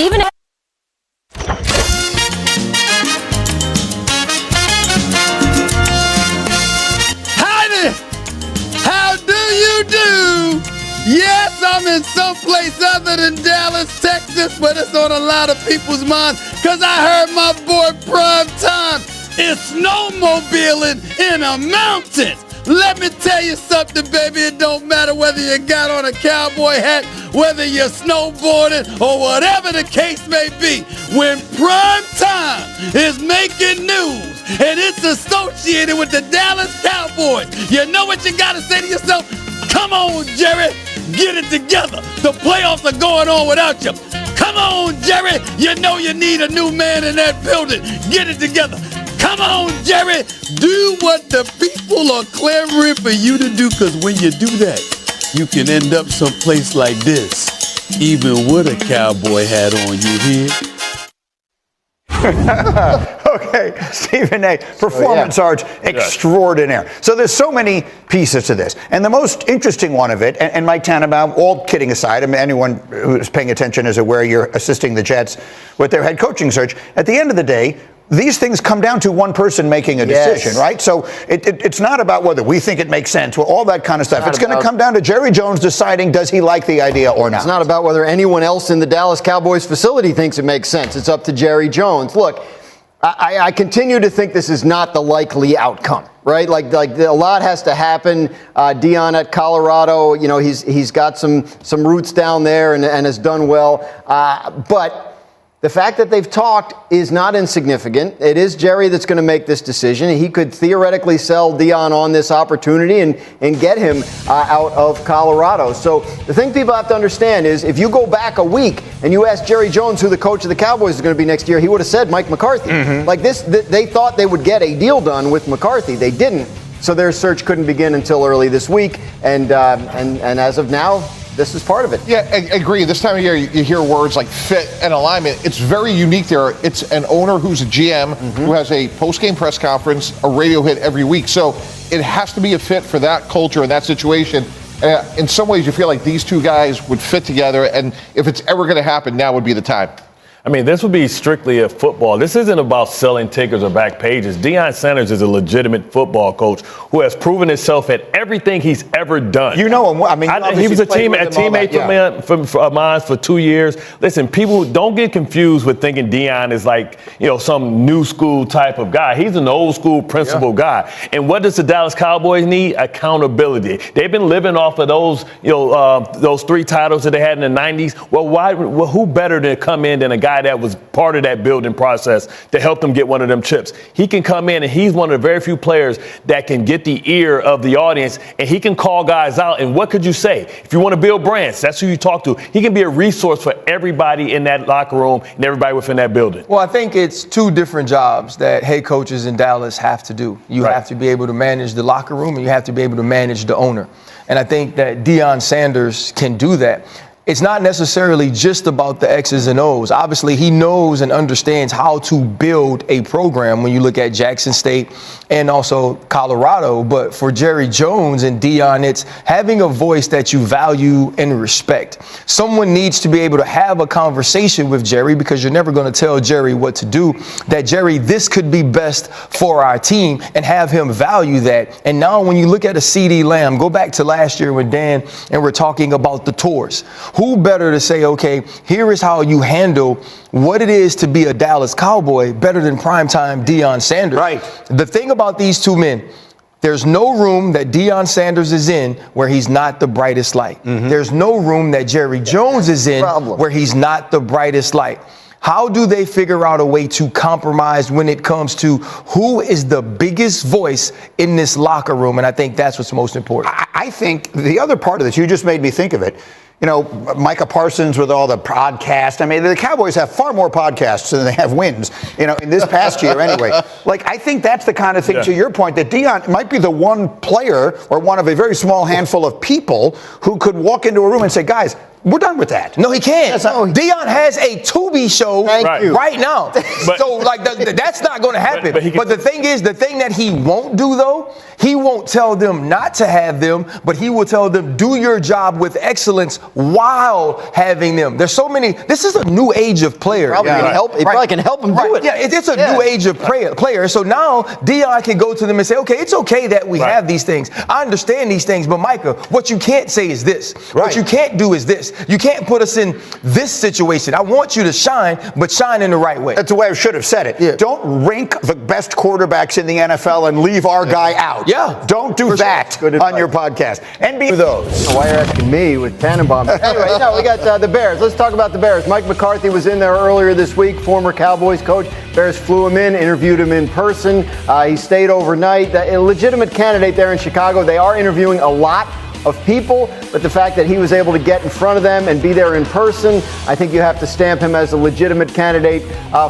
Stephen A. Howdy! How do you do? Yes, I'm in someplace other than Dallas, Texas, but it's on a lot of people's minds because I heard my boy Prime Time is snowmobiling in the mountains. Let me tell you something, baby. It don't matter whether you got on a cowboy hat, whether you're snowboarding, or whatever the case may be. When Prime Time is making news and it's associated with the Dallas Cowboys, you know what you got to say to yourself? Come on, Jerry. Get it together. The playoffs are going on without you. Come on, Jerry. You know you need a new man in that building. Get it together. Come on, Jerry. Do what the people are clamoring for you to do, because when you do that, you can end up someplace like this, even with a cowboy hat on, you hear? Okay, Stephen A., performance arts extraordinaire. So there's so many pieces to this. And the most interesting one of it, and Mike Tannenbaum, all kidding aside, I mean, anyone who's paying attention is aware you're assisting the Jets with their head coaching search. At the end of the day, these things come down to one person making a decision, right? So it's not about whether we think it makes sense, all that kind of stuff. It's going to come down to Jerry Jones deciding, does he like the idea or not? It's not about whether anyone else in the Dallas Cowboys facility thinks it makes sense. It's up to Jerry Jones. Look, I continue to think this is not the likely outcome, right? Like a lot has to happen. Deion at Colorado, you know, he's got some roots down there and has done well. But the fact that they've talked is not insignificant. It is Jerry that's going to make this decision. He could theoretically sell Deion on this opportunity and get him out of Colorado. So the thing people have to understand is if you go back a week and you ask Jerry Jones who the coach of the Cowboys is going to be next year, he would have said Mike McCarthy. Like this, they thought they would get a deal done with McCarthy. They didn't. So their search couldn't begin until early this week. And as of now, this is part of it. Yeah, I agree. This time of year, you hear words like fit and alignment. It's very unique there. It's an owner who's a GM who has a post-game press conference, a radio hit every week. So it has to be a fit for that culture and that situation. In some ways, you feel like these two guys would fit together. And if it's ever going to happen, now would be the time. I mean, this would be strictly a football. This isn't about selling tickers or back pages. Deion Sanders is a legitimate football coach who has proven himself at everything he's ever done. You know him. I mean, he was a teammate of mine for 2 years. Listen, people don't get confused with thinking Deion is like, you know, some new school type of guy. He's an old school principle guy. And what does the Dallas Cowboys need? Accountability. They've been living off of those, those 3 titles that they had in the 90s. Well, who better to come in than a guy that was part of that building process to help them get one of them chips? He can come in and he's one of the very few players that can get the ear of the audience, and he can call guys out. And what could you say? If you want to build brands, that's who you talk to. He can be a resource for everybody in that locker room and everybody within that building. Well, I think it's 2 different jobs that head coaches in Dallas have to do. You have to be able to manage the locker room, and you have to be able to manage the owner. And I think that Deion Sanders can do that. It's not necessarily just about the X's and O's. Obviously, he knows and understands how to build a program when you look at Jackson State and also Colorado. But for Jerry Jones and Deion, it's having a voice that you value and respect. Someone needs to be able to have a conversation with Jerry, because you're never going to tell Jerry what to do. That, Jerry, this could be best for our team, and have him value that. And now when you look at a CeeDee Lamb, go back to last year when Dan and we're talking about the tours. Who better to say, okay, here is how you handle what it is to be a Dallas Cowboy better than primetime Deion Sanders? Right. The thing about these 2 men, there's no room that Deion Sanders is in where he's not the brightest light. There's no room that Jerry Jones is in where he's not the brightest light. How do they figure out a way to compromise when it comes to who is the biggest voice in this locker room? And I think that's what's most important. I think the other part of this, you just made me think of it. You know, Micah Parsons with all the podcasts. I mean, the Cowboys have far more podcasts than they have wins, you know, in this past year anyway. Like, I think that's the kind of thing, to your point, that Deion might be the one player or one of a very small handful of people who could walk into a room and say, guys, We're done with that. No, he can't. Not, Deion has a Tubi show right now. So, like, that's not going to happen. But the thing is, the thing that he won't do, though, he won't tell them not to have them, but he will tell them, do your job with excellence while having them. There's so many. This is a new age of players. Probably can help him do it. Yeah, it's a new age of players. So now Deion can go to them and say, okay, it's okay that we have these things. I understand these things, but Micah, what you can't say is this. What you can't do is this. You can't put us in this situation. I want you to shine, but shine in the right way. That's the way I should have said it. Yeah. Don't rank the best quarterbacks in the NFL and leave our guy out. Yeah. Don't do that on your podcast. NBA those. Why you're asking me with Tannenbaum? Anyway, no, we got the Bears. Let's talk about the Bears. Mike McCarthy was in there earlier this week, former Cowboys coach. Bears flew him in, interviewed him in person. He stayed overnight. A legitimate candidate there in Chicago. They are interviewing a lot of people, but the fact that he was able to get in front of them and be there in person, I think you have to stamp him as a legitimate candidate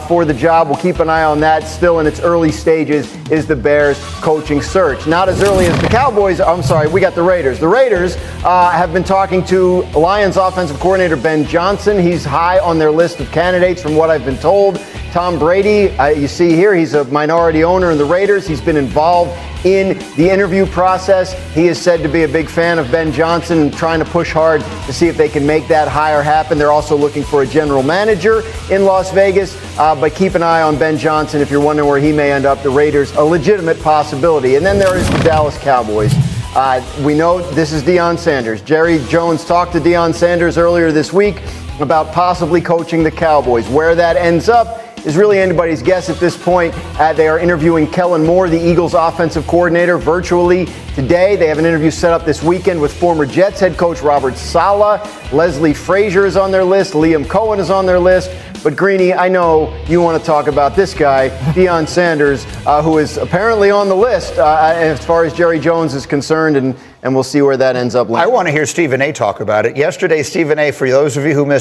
for the job. We'll keep an eye on that. Still in its early stages is the Bears coaching search. Not as early as the Cowboys. I'm sorry, we got the Raiders. The Raiders have been talking to Lions offensive coordinator Ben Johnson. He's high on their list of candidates from what I've been told. Tom Brady, you see here, he's a minority owner in the Raiders. He's been involved in the interview process. He is said to be a big fan of Ben Johnson and trying to push hard to see if they can make that hire happen. They're also looking for a general manager in Las Vegas, but keep an eye on Ben Johnson if you're wondering where he may end up. The Raiders, a legitimate possibility. And then there is the Dallas Cowboys. We know this is Deion Sanders. Jerry Jones talked to Deion Sanders earlier this week about possibly coaching the Cowboys. Where that ends up is really anybody's guess at this point. They are interviewing Kellen Moore, the Eagles offensive coordinator, virtually today. They have an interview set up this weekend with former Jets head coach Robert Saleh. Leslie Frazier is on their list. Liam Cohen is on their list. But Greeny, I know you want to talk about this guy, Deion Sanders, who is apparently on the list as far as Jerry Jones is concerned, and we'll see where that ends up landing. I want to hear Stephen A. talk about it. Yesterday, Stephen A., for those of you who missed